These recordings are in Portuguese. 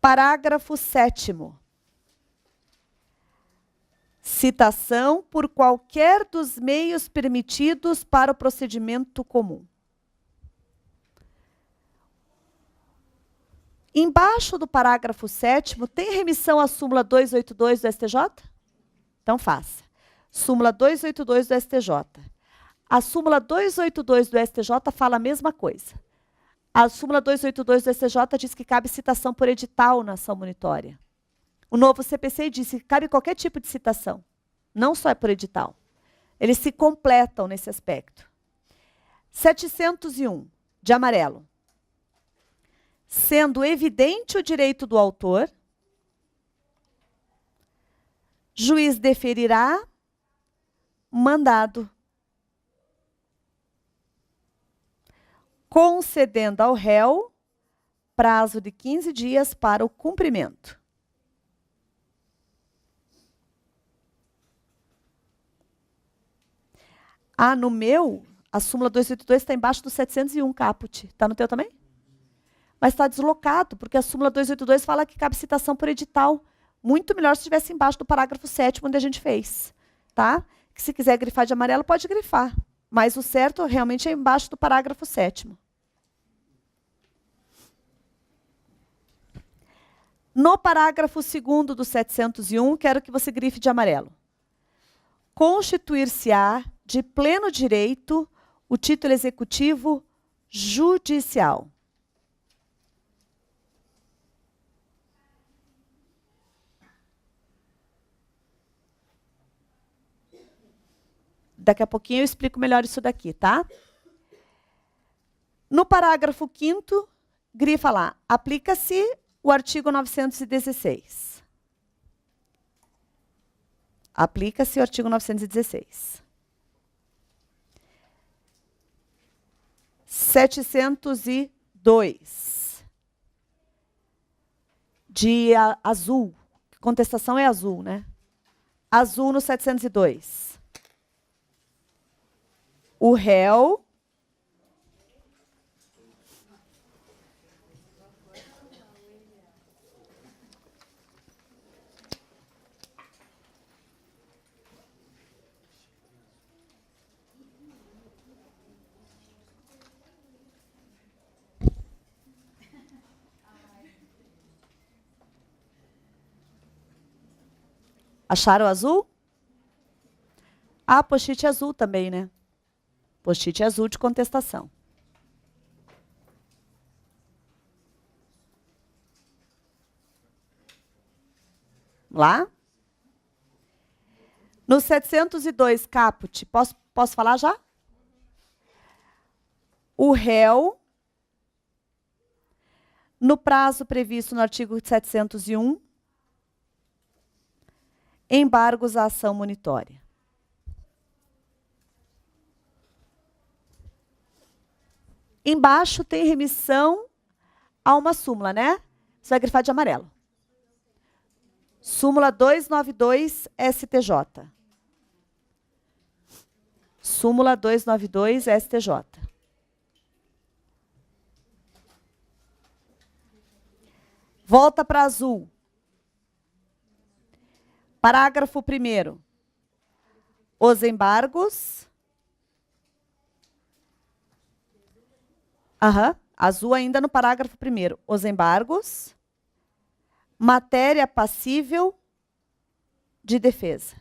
Parágrafo 7º. Citação por qualquer dos meios permitidos para o procedimento comum. Embaixo do parágrafo 7º, tem remissão à súmula 282 do STJ? Então faça. Súmula 282 do STJ. A súmula 282 do STJ fala a mesma coisa. A súmula 282 do STJ diz que cabe citação por edital na ação monitória. O novo CPC diz que cabe qualquer tipo de citação, não só é por edital. Eles se completam nesse aspecto. 701, de amarelo. Sendo evidente o direito do autor, juiz deferirá mandado, concedendo ao réu prazo de 15 dias para o cumprimento. Ah, no meu, a súmula 282 está embaixo do 701, caput. Está no teu também? Mas está deslocado, porque a súmula 282 fala que cabe citação por edital. Muito melhor se estivesse embaixo do parágrafo 7º, onde a gente fez. Tá? Que se quiser grifar de amarelo, pode grifar. Mas o certo realmente é embaixo do parágrafo 7º. No parágrafo 2º do 701, quero que você grife de amarelo. Constituir-se-á de pleno direito o título executivo judicial. Daqui a pouquinho eu explico melhor isso daqui, tá? No parágrafo 5º, grifa lá, aplica-se o artigo 916. Aplica-se o artigo 916. 702. De azul. Contestação é azul, né? Azul no 702. O réu acharam o azul? Ah, post-it azul também, né? Post-it azul de contestação. Lá? No 702, caput, posso falar já? O réu, no prazo previsto no artigo 701, embargos à ação monitória. Embaixo tem remissão a uma súmula, né? Você vai grifar de amarelo. Súmula 292 STJ. Súmula 292 STJ. Volta para azul. Parágrafo 1º. Os embargos. Azul ainda no parágrafo 1º. Os embargos. Matéria passível de defesa.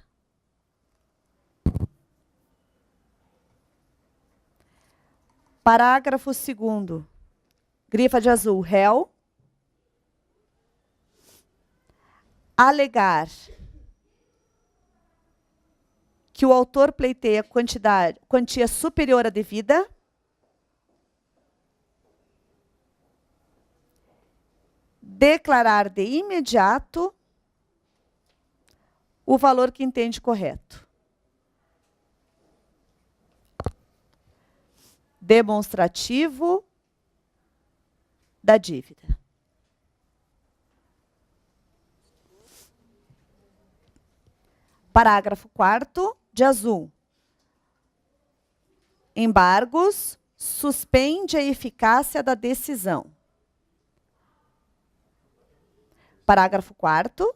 Parágrafo 2º. Grifa de azul. Réu. Alegar que o autor pleiteia quantia superior à devida. Declarar de imediato o valor que entende correto. Demonstrativo da dívida. Parágrafo 4º, de azul. Embargos, suspende a eficácia da decisão. Parágrafo 4º.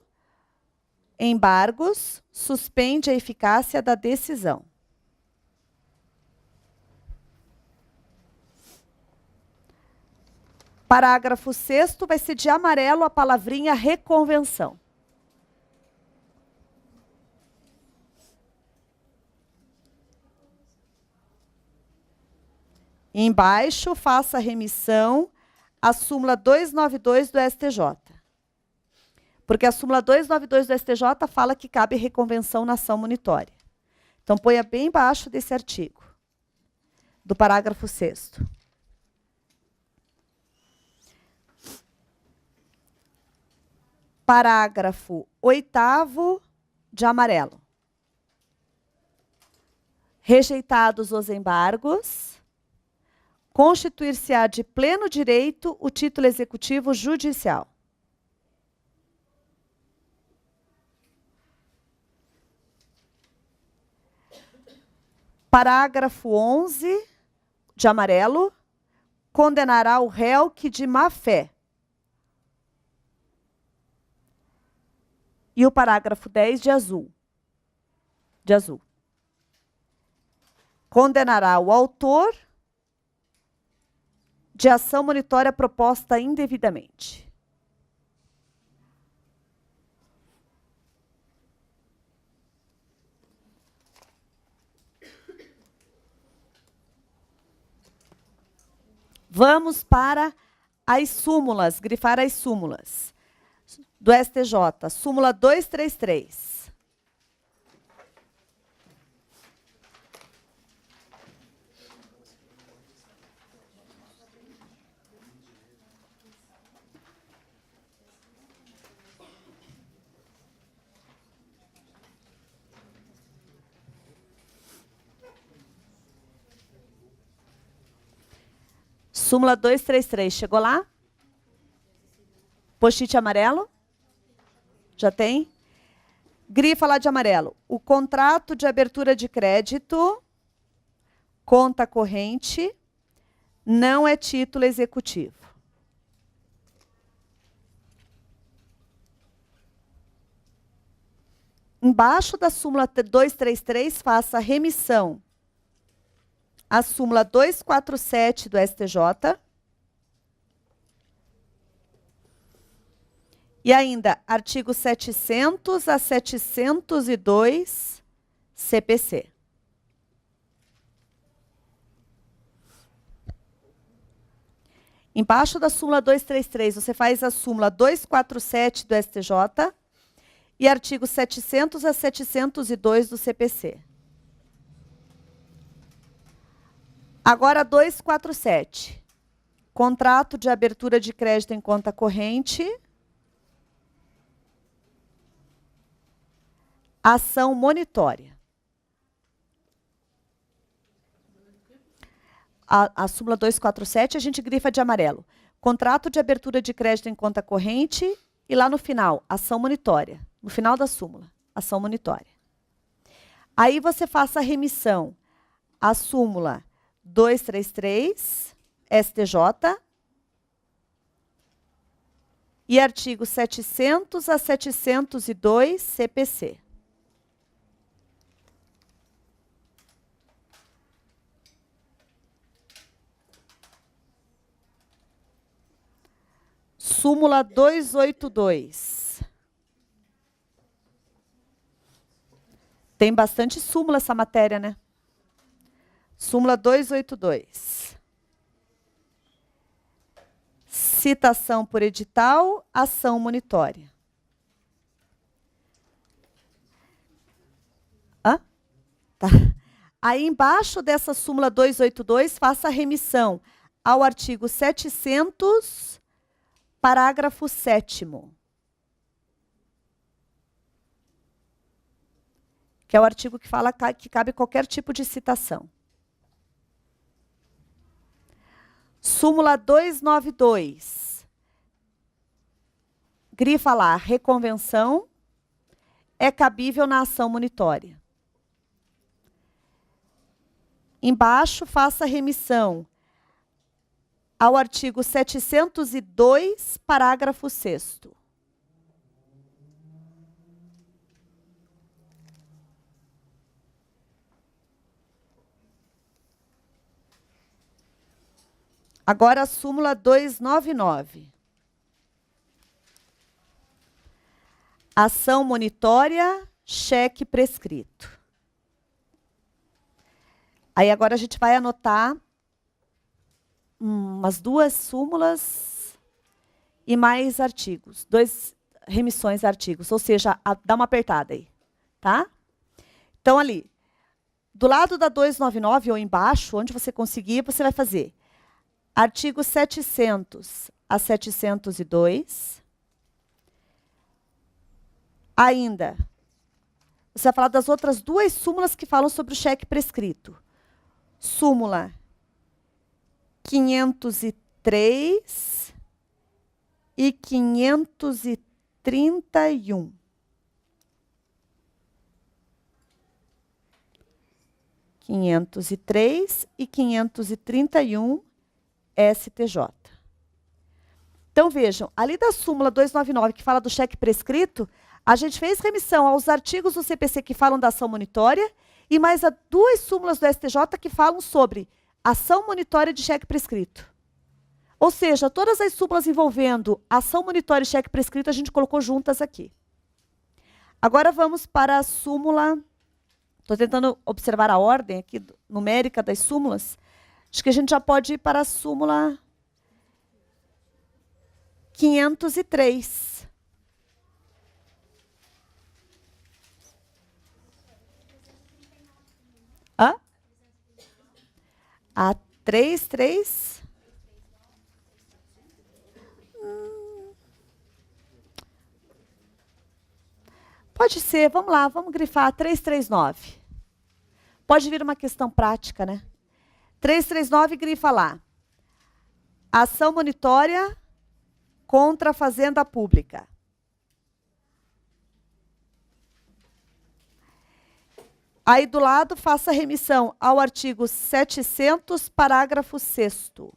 Embargos suspende a eficácia da decisão. Parágrafo 6º vai ser de amarelo a palavrinha reconvenção. Embaixo, faça remissão à súmula 292 do STJ. Porque a súmula 292 do STJ fala que cabe reconvenção na ação monitória. Então, ponha bem embaixo desse artigo, do parágrafo 6º. Parágrafo 8º de amarelo. Rejeitados os embargos, constituir-se-á de pleno direito o título executivo judicial. Parágrafo 11 de amarelo, condenará o réu que de má-fé. E o parágrafo 10 de azul. Condenará o autor de ação monitória proposta indevidamente. Vamos para as súmulas, grifar as súmulas do STJ. Súmula 233. Súmula 233, chegou lá? Post-it amarelo? Já tem? Grifa lá de amarelo. O contrato de abertura de crédito, conta corrente, não é título executivo. Embaixo da súmula 233, faça a remissão à súmula 247 do STJ. E ainda, artigo 700 a 702 CPC. Embaixo da súmula 233, você faz a súmula 247 do STJ e artigo 700 a 702 do CPC. Agora, 247. Contrato de abertura de crédito em conta corrente. Ação monitória. A súmula 247 a gente grifa de amarelo. Contrato de abertura de crédito em conta corrente e lá no final, ação monitória. No final da súmula, ação monitória. Aí você faça a remissão à súmula 233, STJ, e artigo 700 a 702, CPC. Súmula 282. Tem bastante súmula essa matéria, né? Súmula 282. Citação por edital, ação monitória. Hã? Tá. Aí embaixo dessa súmula 282, faça a remissão ao artigo 700, parágrafo 7º. Que é o artigo que fala que cabe qualquer tipo de citação. Súmula 292. Grifa lá, reconvenção é cabível na ação monitória. Embaixo, faça remissão ao artigo 702, parágrafo 6º. Agora a súmula 299. Ação monitória, cheque prescrito. Aí agora a gente vai anotar umas 2 súmulas e mais artigos. 2 remissões de artigos, ou seja, dá uma apertada aí, tá? Então ali, do lado da 299 ou embaixo, onde você conseguir, você vai fazer artigo 700 a 702. Ainda, você vai falar das outras 2 súmulas que falam sobre o cheque prescrito. Súmula 503 e 531. 503 e 531 STJ. Então, vejam, ali da súmula 299, que fala do cheque prescrito, a gente fez remissão aos artigos do CPC que falam da ação monitória e mais a 2 súmulas do STJ que falam sobre ação monitória de cheque prescrito. Ou seja, todas as súmulas envolvendo ação monitória e cheque prescrito a gente colocou juntas aqui. Agora vamos para a súmula. Estou tentando observar a ordem aqui numérica das súmulas. Acho que a gente já pode ir para a súmula 503. Hã? A 33. Pode ser, vamos lá, vamos grifar 339. Pode vir uma questão prática, né? 339, grifa lá. Ação monitória contra a Fazenda Pública. Aí do lado, faça remissão ao artigo 700, parágrafo 6º.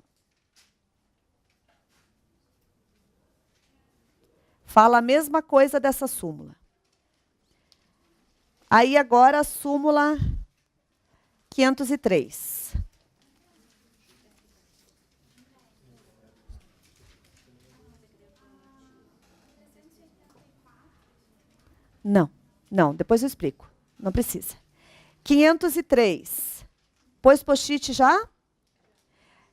Fala a mesma coisa dessa súmula. Aí agora a súmula 503. Não, depois eu explico. Não precisa. 503. Pôs post-it já?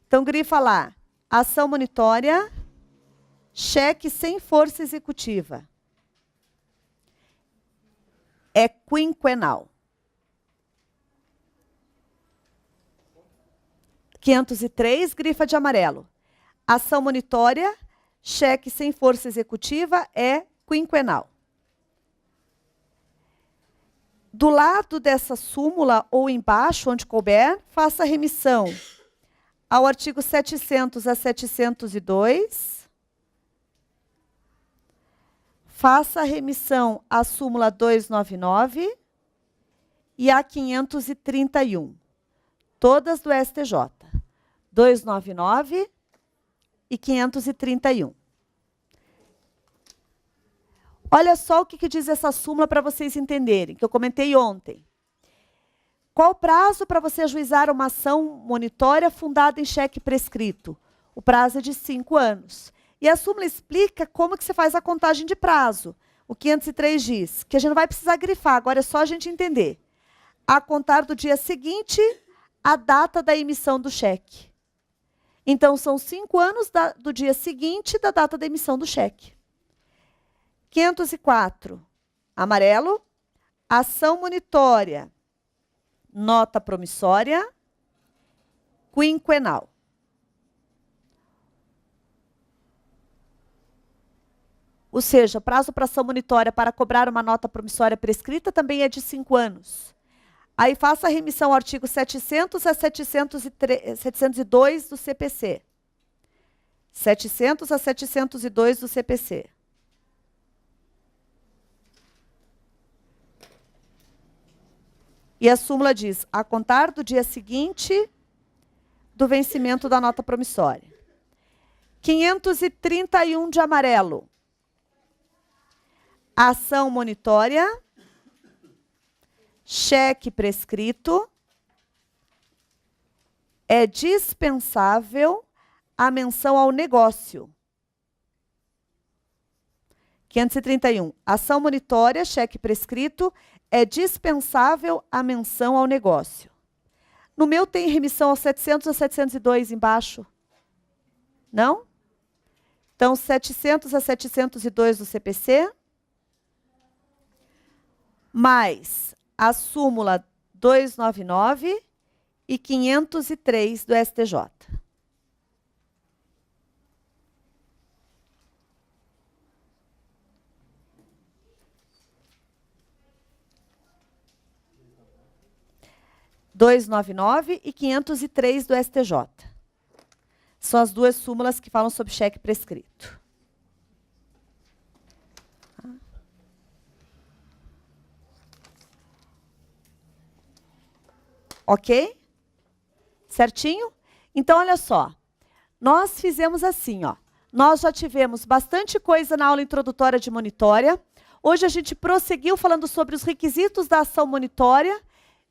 Então, grifa lá. Ação monitória, cheque sem força executiva. É quinquenal. 503, grifa de amarelo. Ação monitória, cheque sem força executiva é quinquenal. Do lado dessa súmula ou embaixo, onde couber, faça remissão ao artigo 700 a 702. Faça remissão à súmula 299 e à 531. Todas do STJ. 299 e 531. Olha só o que diz essa súmula para vocês entenderem, que eu comentei ontem. Qual o prazo para você ajuizar uma ação monitória fundada em cheque prescrito? O prazo é de 5 anos. E a súmula explica como que você faz a contagem de prazo. O 503 diz que a gente não vai precisar grifar, agora é só a gente entender. A contar do dia seguinte, a data da emissão do cheque. Então, são 5 anos do dia seguinte da data da emissão do cheque. 504, amarelo, ação monitória, nota promissória, quinquenal. Ou seja, prazo para ação monitória para cobrar uma nota promissória prescrita também é de 5 anos. Aí faça a remissão ao artigo 700 a 702 do CPC. 700 a 702 do CPC. E a súmula diz, a contar do dia seguinte do vencimento da nota promissória. 531 de amarelo. Ação monitória, cheque prescrito, é dispensável a menção ao negócio. 531. Ação monitória, cheque prescrito, é dispensável a menção ao negócio. No meu tem remissão aos 700 a 702 embaixo. Não? Então, 700 a 702 do CPC, mais a súmula 299 e 503 do STJ. R$ 299 e 503 do STJ. São as duas súmulas que falam sobre cheque prescrito. Ok? Certinho? Então, olha só. Nós fizemos assim, ó. Nós já tivemos bastante coisa na aula introdutória de monitória. Hoje a gente prosseguiu falando sobre os requisitos da ação monitória.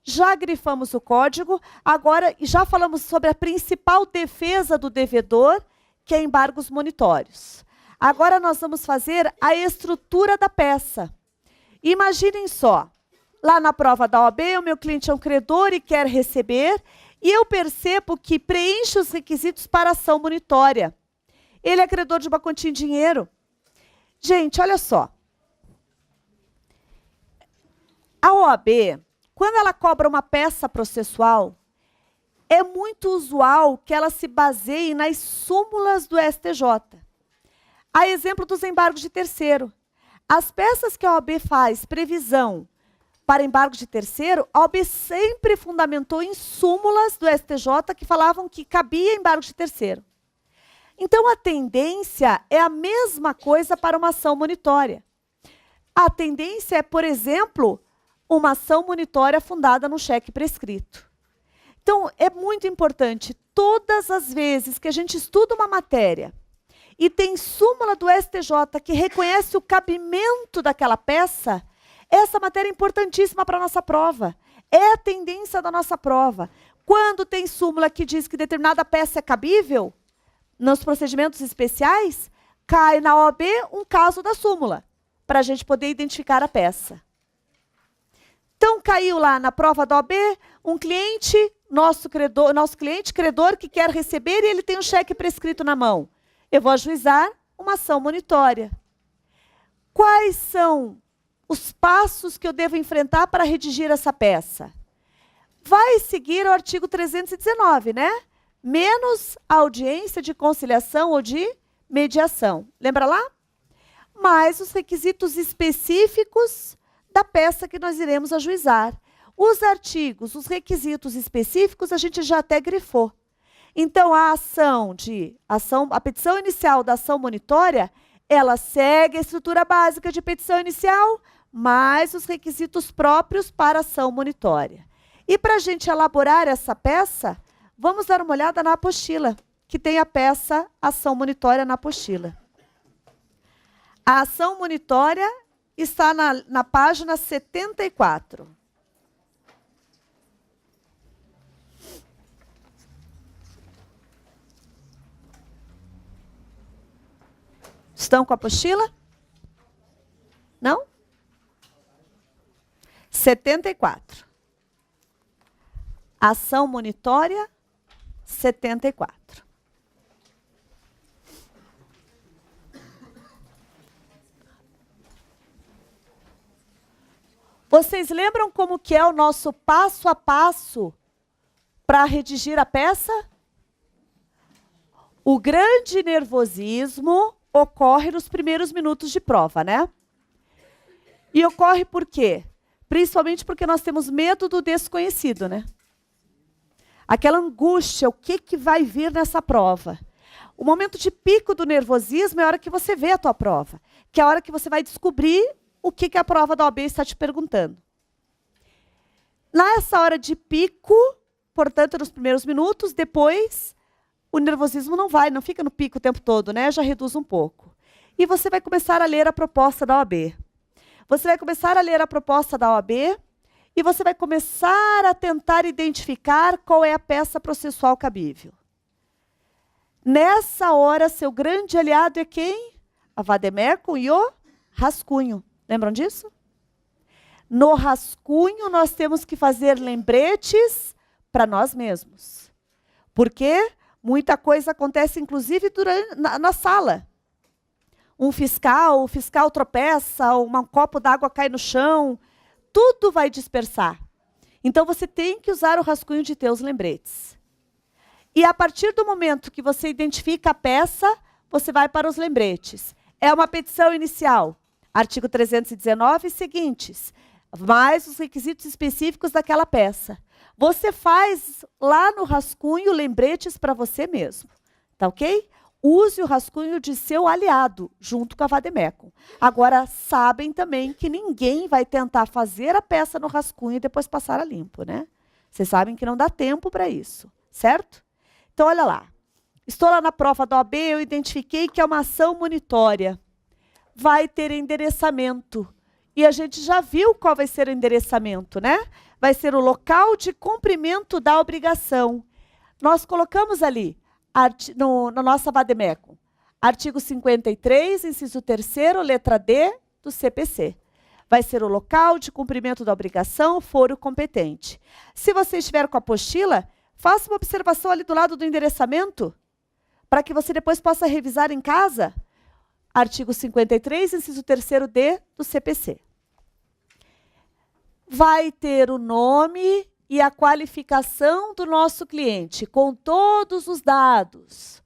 Já grifamos o código. Agora, já falamos sobre a principal defesa do devedor, que é embargos monitórios. Agora nós vamos fazer a estrutura da peça. Imaginem só. Lá na prova da OAB, o meu cliente é um credor e quer receber, e eu percebo que preenche os requisitos para a ação monitória. Ele é credor de uma quantia em dinheiro. Gente, olha só. A OAB, quando ela cobra uma peça processual, é muito usual que ela se baseie nas súmulas do STJ. A exemplo dos embargos de terceiro. As peças que a OAB faz previsão para embargo de terceiro, a OAB sempre fundamentou em súmulas do STJ que falavam que cabia embargo de terceiro. Então, a tendência é a mesma coisa para uma ação monitória. A tendência é, por exemplo, uma ação monitória fundada no cheque prescrito. Então, é muito importante, todas as vezes que a gente estuda uma matéria e tem súmula do STJ que reconhece o cabimento daquela peça, essa matéria é importantíssima para a nossa prova. É a tendência da nossa prova. Quando tem súmula que diz que determinada peça é cabível, nos procedimentos especiais, cai na OAB um caso da súmula, para a gente poder identificar a peça. Então, caiu lá na prova da OAB, um cliente, nosso cliente credor que quer receber e ele tem um cheque prescrito na mão. Eu vou ajuizar uma ação monitória. Quais são os passos que eu devo enfrentar para redigir essa peça? Vai seguir o artigo 319, né? Menos a audiência de conciliação ou de mediação. Lembra lá? Mais os requisitos específicos da peça que nós iremos ajuizar. Os artigos, os requisitos específicos, a gente já até grifou. Então, a petição inicial da ação monitória, ela segue a estrutura básica de petição inicial, mais os requisitos próprios para a ação monitória. E para a gente elaborar essa peça, vamos dar uma olhada na apostila, que tem a peça ação monitória na apostila. A ação monitória está na página 74. Estão com a apostila? Não? 74. Ação monitória 74. Vocês lembram como que é o nosso passo a passo para redigir a peça? O grande nervosismo ocorre nos primeiros minutos de prova, né? E ocorre por quê? Principalmente porque nós temos medo do desconhecido, né? Aquela angústia, o que vai vir nessa prova? O momento de pico do nervosismo é a hora que você vê a tua prova, que é a hora que você vai descobrir o que a prova da OAB está te perguntando. Nessa hora de pico, portanto, nos primeiros minutos, depois, o nervosismo não fica no pico o tempo todo, né? Já reduz um pouco. E você vai começar a ler a proposta da OAB. Você vai começar a ler a proposta da OAB e você vai começar a tentar identificar qual é a peça processual cabível. Nessa hora, seu grande aliado é quem? A vademecum e o rascunho. Lembram disso? No rascunho, nós temos que fazer lembretes para nós mesmos. Porque muita coisa acontece, inclusive, na sala. O fiscal tropeça, um copo d'água cai no chão, tudo vai dispersar. Então, você tem que usar o rascunho de ter os lembretes. E a partir do momento que você identifica a peça, você vai para os lembretes. É uma petição inicial. Artigo 319 e seguintes. Mais os requisitos específicos daquela peça. Você faz lá no rascunho lembretes para você mesmo. Tá ok? Use o rascunho de seu aliado, junto com a vademecum. Agora, sabem também que ninguém vai tentar fazer a peça no rascunho e depois passar a limpo, né? Vocês sabem que não dá tempo para isso, certo? Então, olha lá. Estou lá na prova da OAB, eu identifiquei que é uma ação monitória. Vai ter endereçamento. E a gente já viu qual vai ser o endereçamento, né? Vai ser o local de cumprimento da obrigação. Nós colocamos ali, na nossa vademecum, artigo 53, inciso 3º, letra D, do CPC. Vai ser o local de cumprimento da obrigação, foro competente. Se você estiver com a apostila, faça uma observação ali do lado do endereçamento, para que você depois possa revisar em casa. Artigo 53, inciso 3º D do CPC. Vai ter o nome e a qualificação do nosso cliente, com todos os dados,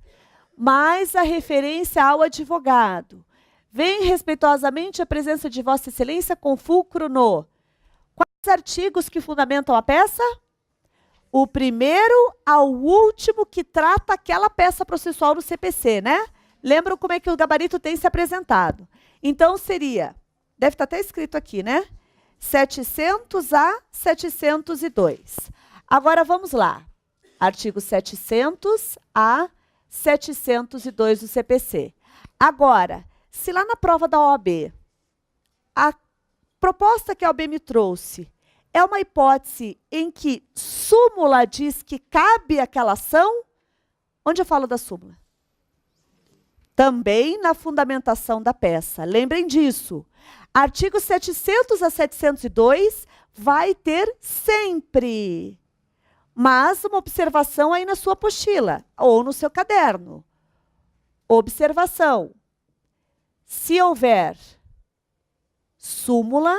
mais a referência ao advogado. Vem respeitosamente a presença de Vossa Excelência com fulcro no... Quais artigos que fundamentam a peça? O primeiro ao último que trata aquela peça processual no CPC, né? Lembram como é que o gabarito tem se apresentado? Então, seria, deve estar até escrito aqui, né? 700 a 702. Agora, vamos lá. Artigo 700 a 702 do CPC. Agora, se lá na prova da OAB, a proposta que a OAB me trouxe é uma hipótese em que súmula diz que cabe aquela ação, onde eu falo da súmula? Também na fundamentação da peça. Lembrem disso. Artigo 700 a 702 vai ter sempre. Mas uma observação aí na sua apostila ou no seu caderno. Observação. Se houver súmula,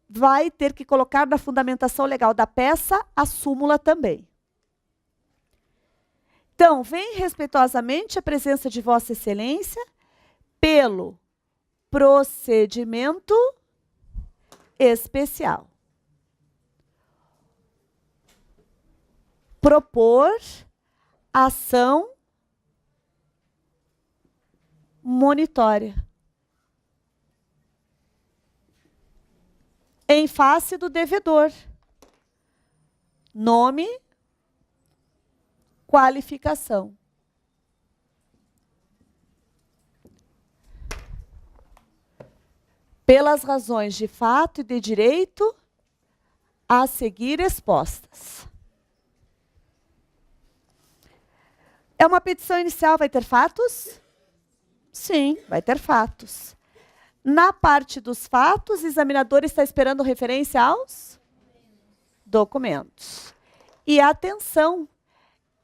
vai ter que colocar na fundamentação legal da peça a súmula também. Então, vem respeitosamente a presença de Vossa Excelência pelo procedimento especial. Propor ação monitória. Em face do devedor. Nome, qualificação. Pelas razões de fato e de direito a seguir expostas. É uma petição inicial, vai ter fatos? Sim, vai ter fatos. Na parte dos fatos, o examinador está esperando referência aos documentos. E atenção,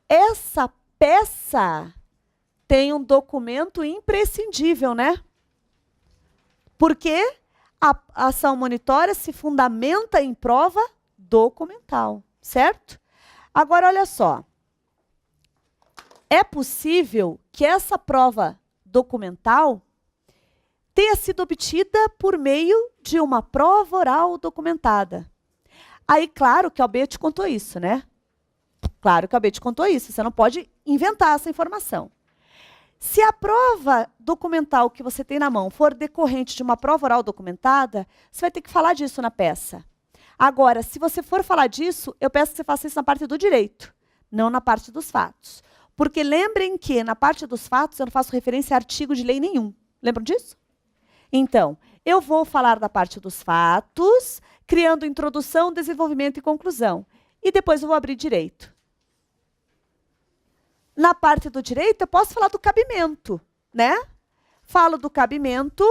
essa peça tem um documento imprescindível, né? Porque a ação monitória se fundamenta em prova documental, certo? Agora, olha só. É possível que essa prova documental tenha sido obtida por meio de uma prova oral documentada. Aí, claro que a OAB te contou isso, né? Claro que a OAB te contou isso, você não pode inventar essa informação. Se a prova documental que você tem na mão for decorrente de uma prova oral documentada, você vai ter que falar disso na peça. Agora, se você for falar disso, eu peço que você faça isso na parte do direito, não na parte dos fatos. Porque lembrem que, na parte dos fatos, eu não faço referência a artigo de lei nenhum. Lembram disso? Então, eu vou falar da parte dos fatos, criando introdução, desenvolvimento e conclusão. E depois eu vou abrir direito. Na parte do direito, eu posso falar do cabimento, né? Falo do cabimento,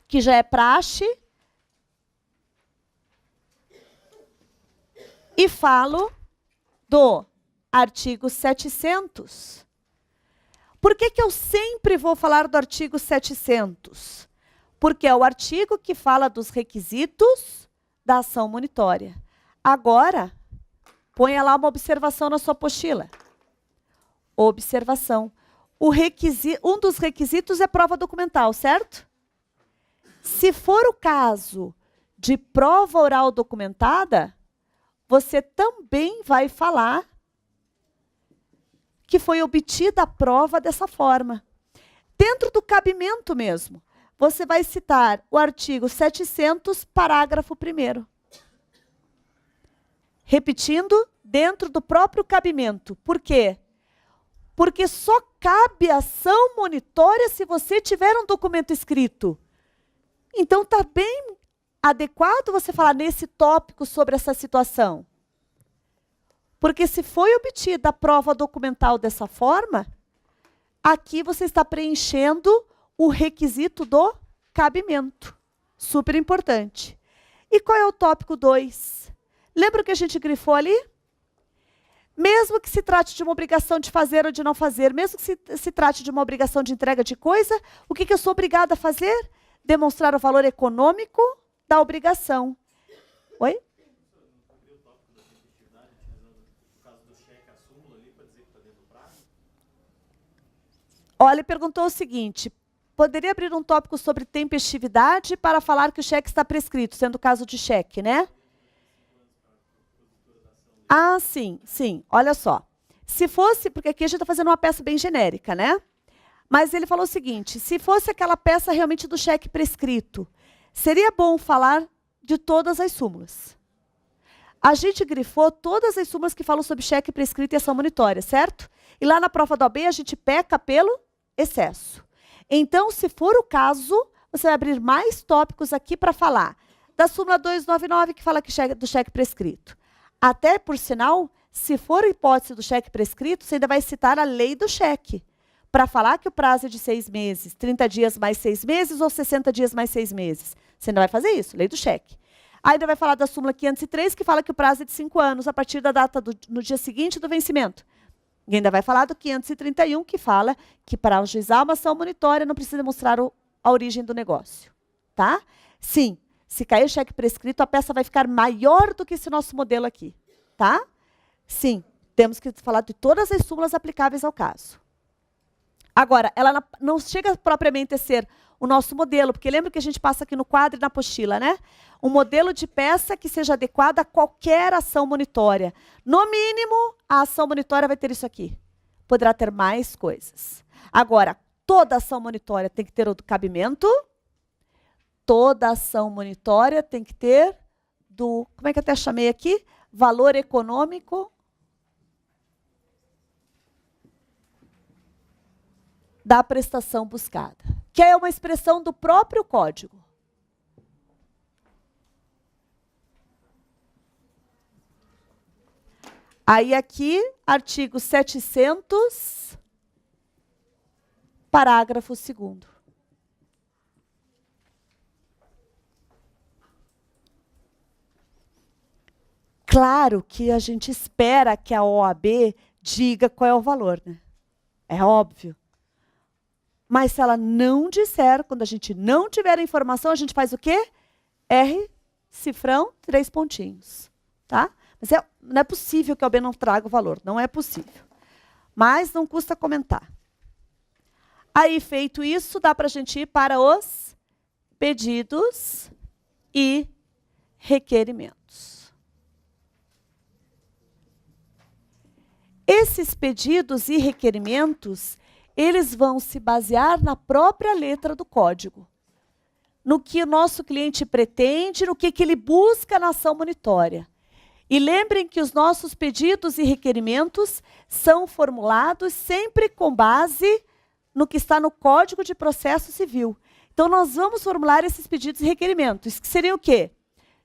que já é praxe, e falo do artigo 700. Por que que eu sempre vou falar do artigo 700? Porque é o artigo que fala dos requisitos da ação monitória. Agora, ponha lá uma observação na sua apostila. Observação. Um dos requisitos é prova documental, certo? Se for o caso de prova oral documentada, você também vai falar que foi obtida a prova dessa forma. Dentro do cabimento mesmo, você vai citar o artigo 700, parágrafo 1º. Repetindo, dentro do próprio cabimento. Por quê? Porque só cabe ação monitória se você tiver um documento escrito. Então, está bem adequado você falar nesse tópico sobre essa situação. Porque se foi obtida a prova documental dessa forma, aqui você está preenchendo o requisito do cabimento. Super importante. E qual é o tópico 2? Lembra o que a gente grifou ali? Mesmo que se trate de uma obrigação de fazer ou de não fazer, mesmo que se trate de uma obrigação de entrega de coisa, o que eu sou obrigada a fazer? Demonstrar o valor econômico da obrigação. Oi? Olha, ele perguntou o seguinte, poderia abrir um tópico sobre tempestividade para falar que o cheque está prescrito, sendo o caso de cheque, né? Ah, sim, sim. Olha só. Se fosse, porque aqui a gente está fazendo uma peça bem genérica, né? Mas ele falou o seguinte, se fosse aquela peça realmente do cheque prescrito, seria bom falar de todas as súmulas. A gente grifou todas as súmulas que falam sobre cheque prescrito e ação monitória, certo? E lá na prova do OAB a gente peca pelo excesso. Então, se for o caso, você vai abrir mais tópicos aqui para falar da súmula 299, que fala do cheque prescrito. Até, por sinal, se for a hipótese do cheque prescrito, você ainda vai citar a lei do cheque, para falar que o prazo é de 6 meses, 30 dias mais 6 meses ou 60 dias mais 6 meses. Você ainda vai fazer isso, lei do cheque. Ainda vai falar da súmula 503, que fala que o prazo é de 5 anos, a partir da data no dia seguinte do vencimento. E ainda vai falar do 531, que fala que para ajuizar uma ação monitória não precisa mostrar a origem do negócio. Tá? Sim. Se cair o cheque prescrito, a peça vai ficar maior do que esse nosso modelo aqui. Tá? Sim, temos que falar de todas as súmulas aplicáveis ao caso. Agora, ela não chega propriamente a ser o nosso modelo, porque lembra que a gente passa aqui no quadro e na apostila, né? Um modelo de peça que seja adequada a qualquer ação monitória. No mínimo, a ação monitória vai ter isso aqui. Poderá ter mais coisas. Agora, toda ação monitória tem que ter o do cabimento. Toda ação monitória tem que ter como é que eu até chamei aqui? Valor econômico da prestação buscada, que é uma expressão do próprio código. Aí aqui, artigo 700, parágrafo 2º. Claro que a gente espera que a OAB diga qual é o valor, né? É óbvio. Mas se ela não disser, quando a gente não tiver a informação, a gente faz o quê? R, cifrão, 3 pontinhos. Tá? Mas não é possível que a OAB não traga o valor. Não é possível. Mas não custa comentar. Aí, feito isso, dá para a gente ir para os pedidos e requerimentos. Esses pedidos e requerimentos, eles vão se basear na própria letra do código. No que o nosso cliente pretende, no que ele busca na ação monitória. E lembrem que os nossos pedidos e requerimentos são formulados sempre com base no que está no Código de Processo Civil. Então, nós vamos formular esses pedidos e requerimentos, que seriam o quê?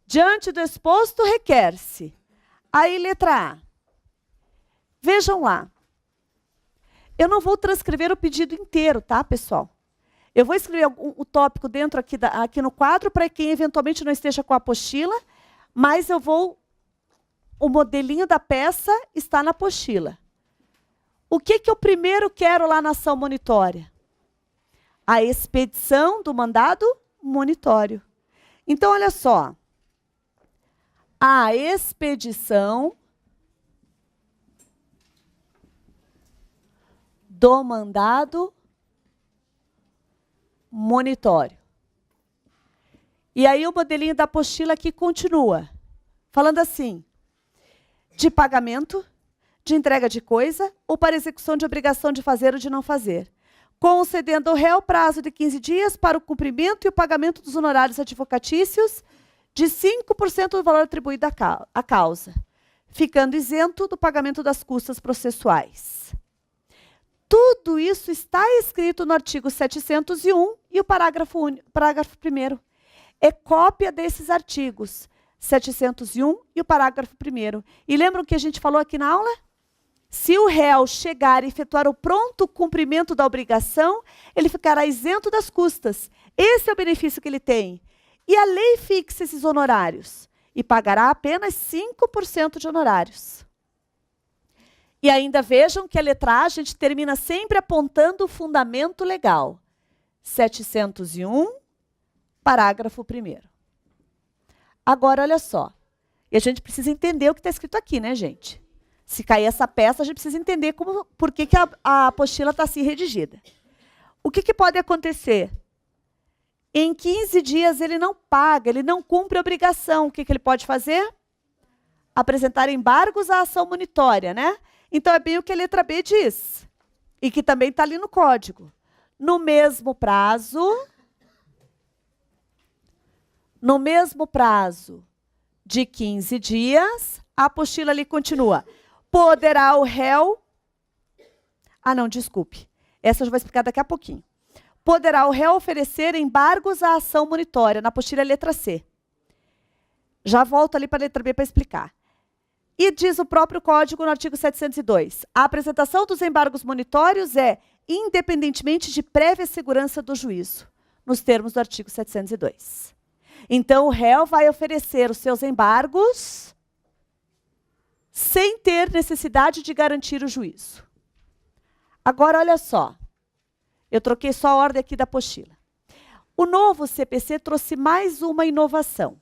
Diante do exposto, requer-se. Aí, letra A. Vejam lá. Eu não vou transcrever o pedido inteiro, tá, pessoal? Eu vou escrever o tópico dentro aqui no quadro, para quem eventualmente não esteja com a apostila, mas o modelinho da peça está na apostila. O que eu primeiro quero lá na ação monitória? A expedição do mandado monitório. Então, olha só. A expedição do mandado monitório. E aí o modelinho da apostila aqui continua, falando assim, de pagamento, de entrega de coisa, ou para execução de obrigação de fazer ou de não fazer, concedendo ao réu prazo de 15 dias para o cumprimento e o pagamento dos honorários advocatícios de 5% do valor atribuído à causa, ficando isento do pagamento das custas processuais. Tudo isso está escrito no artigo 701 e o parágrafo 1º. É cópia desses artigos, 701 e o parágrafo 1º. E lembram que a gente falou aqui na aula? Se o réu chegar e efetuar o pronto cumprimento da obrigação, ele ficará isento das custas. Esse é o benefício que ele tem. E a lei fixa esses honorários e pagará apenas 5% de honorários. E ainda vejam que a letra A a gente termina sempre apontando o fundamento legal. 701, parágrafo 1º. Agora, olha só. E a gente precisa entender o que está escrito aqui, né, gente? Se cair essa peça, a gente precisa entender por que a apostila está assim redigida. O que pode acontecer? Em 15 dias ele não paga, ele não cumpre a obrigação. O que ele pode fazer? Apresentar embargos à ação monitória, né? Então, é bem o que a letra B diz. E que também está ali no código. No mesmo prazo de 15 dias, a apostila ali continua. Poderá o réu... Ah, não, desculpe. Essa eu já vou explicar daqui a pouquinho. Poderá o réu oferecer embargos à ação monitória. Na apostila é letra C. Já volto ali para a letra B para explicar. E diz o próprio código no artigo 702. A apresentação dos embargos monitórios é independentemente de prévia segurança do juízo, nos termos do artigo 702. Então, o réu vai oferecer os seus embargos sem ter necessidade de garantir o juízo. Agora, olha só. Eu troquei só a ordem aqui da apostila. O novo CPC trouxe mais uma inovação.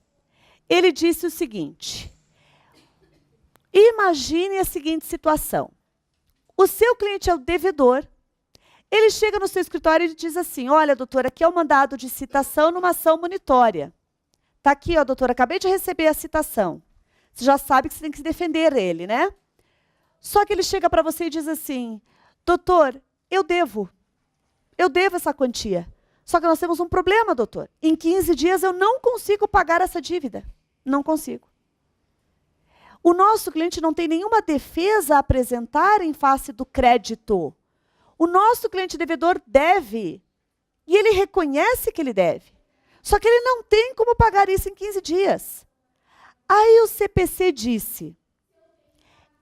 Ele disse o seguinte... Imagine a seguinte situação. O seu cliente é o devedor. Ele chega no seu escritório e diz assim, olha, doutora, aqui é o mandado de citação numa ação monitória. Está aqui, ó, doutora, acabei de receber a citação. Você já sabe que você tem que se defender ele, né? Só que ele chega para você e diz assim, doutor, eu devo essa quantia. Só que nós temos um problema, doutor. Em 15 dias eu não consigo pagar essa dívida. Não consigo. O nosso cliente não tem nenhuma defesa a apresentar em face do crédito. O nosso cliente devedor deve. E ele reconhece que ele deve. Só que ele não tem como pagar isso em 15 dias. Aí o CPC disse,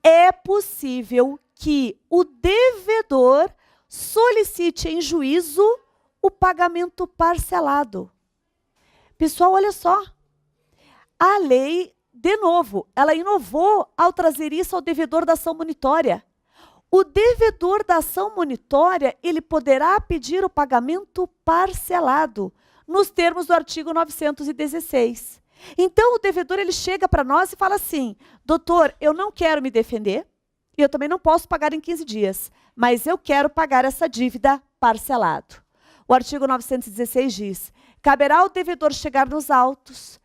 é possível que o devedor solicite em juízo o pagamento parcelado. Pessoal, olha só. A lei... De novo, ela inovou ao trazer isso ao devedor da ação monitória. O devedor da ação monitória, ele poderá pedir o pagamento parcelado, nos termos do artigo 916. Então, o devedor ele chega para nós e fala assim, doutor, eu não quero me defender, e eu também não posso pagar em 15 dias, mas eu quero pagar essa dívida parcelado. O artigo 916 diz, caberá ao devedor chegar nos autos,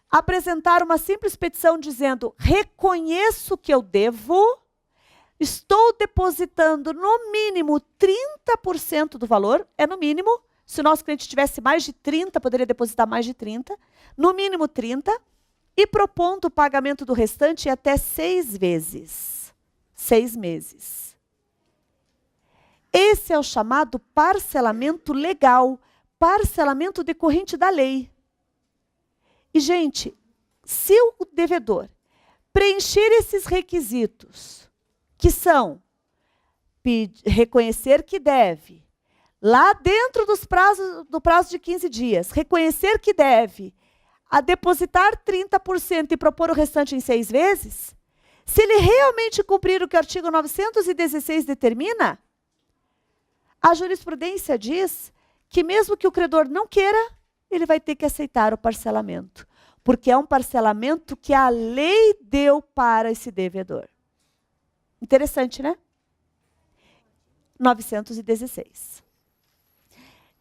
apresentar uma simples petição dizendo, reconheço que eu devo, estou depositando no mínimo 30% do valor, é no mínimo, se o nosso cliente tivesse mais de 30, poderia depositar mais de 30, no mínimo 30, e propondo o pagamento do restante em até 6 vezes, 6 meses. Esse é o chamado parcelamento legal, parcelamento decorrente da lei. E, gente, se o devedor preencher esses requisitos, que são reconhecer que deve, lá dentro do prazo de 15 dias, reconhecer que deve, a depositar 30% e propor o restante em 6 vezes, se ele realmente cumprir o que o artigo 916 determina, a jurisprudência diz que mesmo que o credor não queira, ele vai ter que aceitar o parcelamento, porque é um parcelamento que a lei deu para esse devedor. Interessante, né? 916.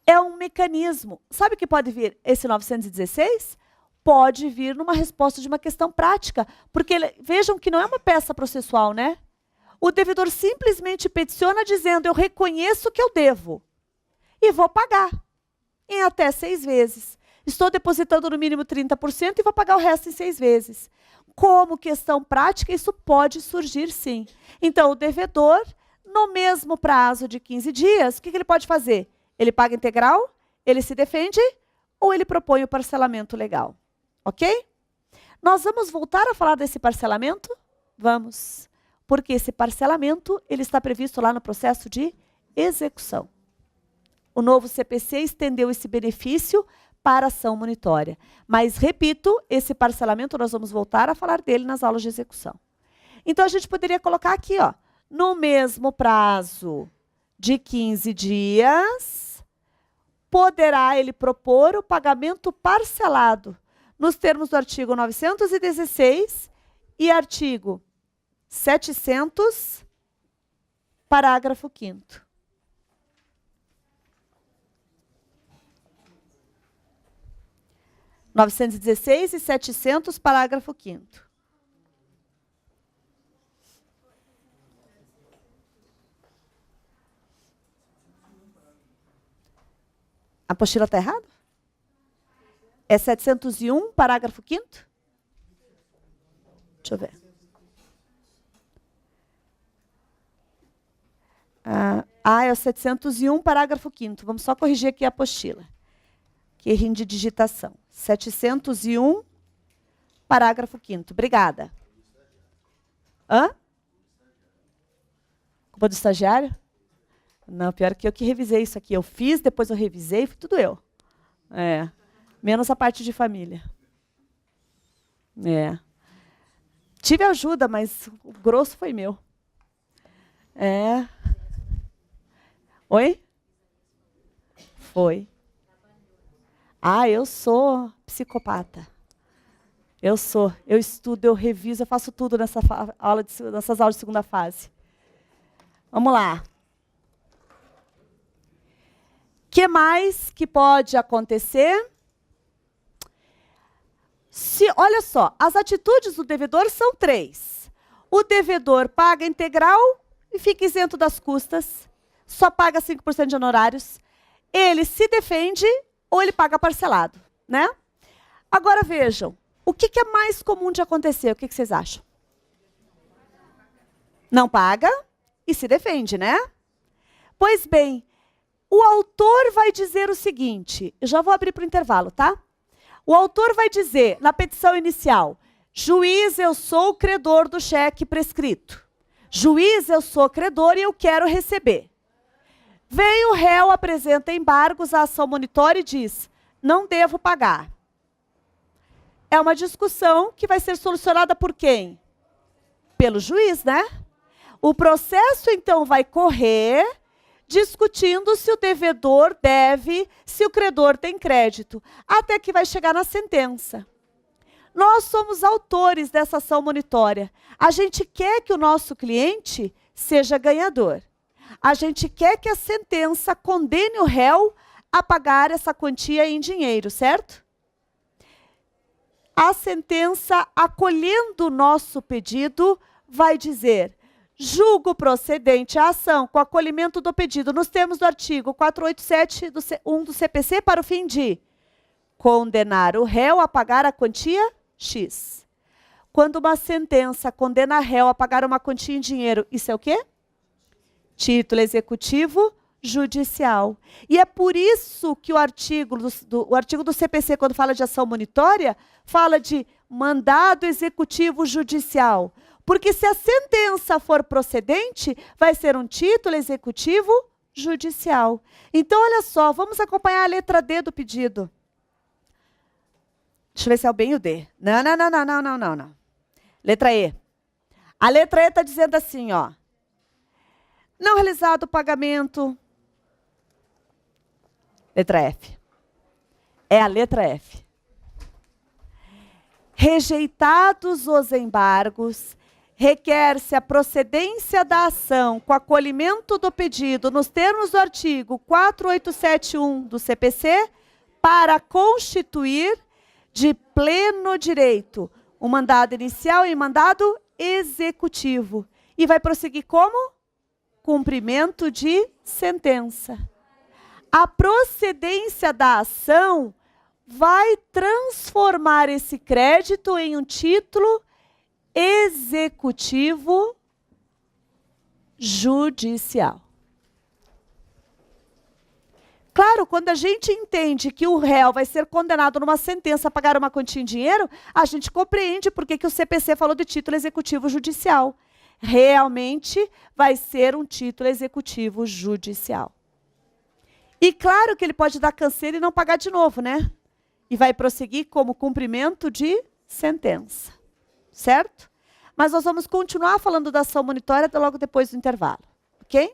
É um mecanismo. Sabe o que pode vir esse 916? Pode vir numa resposta de uma questão prática, porque vejam que não é uma peça processual, né? O devedor simplesmente peticiona dizendo: eu reconheço que eu devo e vou pagar em até 6 vezes. Estou depositando no mínimo 30% e vou pagar o resto em 6 vezes. Como questão prática, isso pode surgir sim. Então, o devedor, no mesmo prazo de 15 dias, o que ele pode fazer? Ele paga integral, ele se defende ou ele propõe o parcelamento legal. Ok? Nós vamos voltar a falar desse parcelamento? Vamos. Porque esse parcelamento ele está previsto lá no processo de execução. O novo CPC estendeu esse benefício para a ação monitória. Mas, repito, esse parcelamento nós vamos voltar a falar dele nas aulas de execução. Então, a gente poderia colocar aqui, ó, no mesmo prazo de 15 dias, poderá ele propor o pagamento parcelado nos termos do artigo 916 e artigo 700, parágrafo 5º. (916) 916 e 700, parágrafo 5º. A apostila está errada? É 701, parágrafo 5º? Deixa eu ver. É o 701, parágrafo 5º. Vamos só corrigir aqui a apostila. Que erro de digitação. 701, parágrafo 5º. Obrigada. Hã? Culpa do estagiário? Não, pior que eu que revisei isso aqui. Eu fiz, depois eu revisei, foi tudo eu. É. Menos a parte de família. É. Tive ajuda, mas o grosso foi meu. É. Oi? Foi. Eu sou psicopata. Eu sou. Eu estudo, eu reviso, eu faço tudo nessas aulas de segunda fase. Vamos lá. O que mais que pode acontecer? Olha só, as atitudes do devedor são 3. O devedor paga integral e fica isento das custas. Só paga 5% de honorários. Ele se defende ou ele paga parcelado, né? Agora vejam, o que é mais comum de acontecer? O que vocês acham? Não paga e se defende, né? Pois bem, o autor vai dizer o seguinte, eu já vou abrir para o intervalo, tá? O autor vai dizer, na petição inicial, juiz, eu sou o credor do cheque prescrito. Juiz, eu sou credor e eu quero receber. Vem o réu, apresenta embargos à ação monitória e diz, não devo pagar. É uma discussão que vai ser solucionada por quem? Pelo juiz, né? O processo, então, vai correr discutindo se o devedor deve, se o credor tem crédito, até que vai chegar na sentença. Nós somos autores dessa ação monitória. A gente quer que o nosso cliente seja ganhador. A gente quer que a sentença condene o réu a pagar essa quantia em dinheiro, certo? A sentença, acolhendo o nosso pedido, vai dizer: julgo procedente a ação com acolhimento do pedido nos termos do artigo 487-1 do CPC para o fim de condenar o réu a pagar a quantia X. Quando uma sentença condena réu a pagar uma quantia em dinheiro, isso é o quê? Título executivo judicial. E é por isso que o artigo do CPC, quando fala de ação monitória, fala de mandado executivo judicial. Porque se a sentença for procedente, vai ser um título executivo judicial. Então, olha só, vamos acompanhar a letra D do pedido. Deixa eu ver se é o B e o D. Não. Letra E. A letra E está dizendo assim, ó. Não realizado o pagamento. Letra F. É a letra F. Rejeitados os embargos, requer-se a procedência da ação com acolhimento do pedido nos termos do artigo 4871 do CPC para constituir de pleno direito o mandado inicial e mandado executivo. E vai prosseguir como? Cumprimento de sentença. A procedência da ação vai transformar esse crédito em um título executivo judicial. Claro, quando a gente entende que o réu vai ser condenado numa sentença a pagar uma quantia em dinheiro, a gente compreende por que o CPC falou de título executivo judicial. Realmente vai ser um título executivo judicial. E claro que ele pode dar canseira e não pagar de novo, né? E vai prosseguir como cumprimento de sentença. Certo? Mas nós vamos continuar falando da ação monitória logo depois do intervalo. Ok?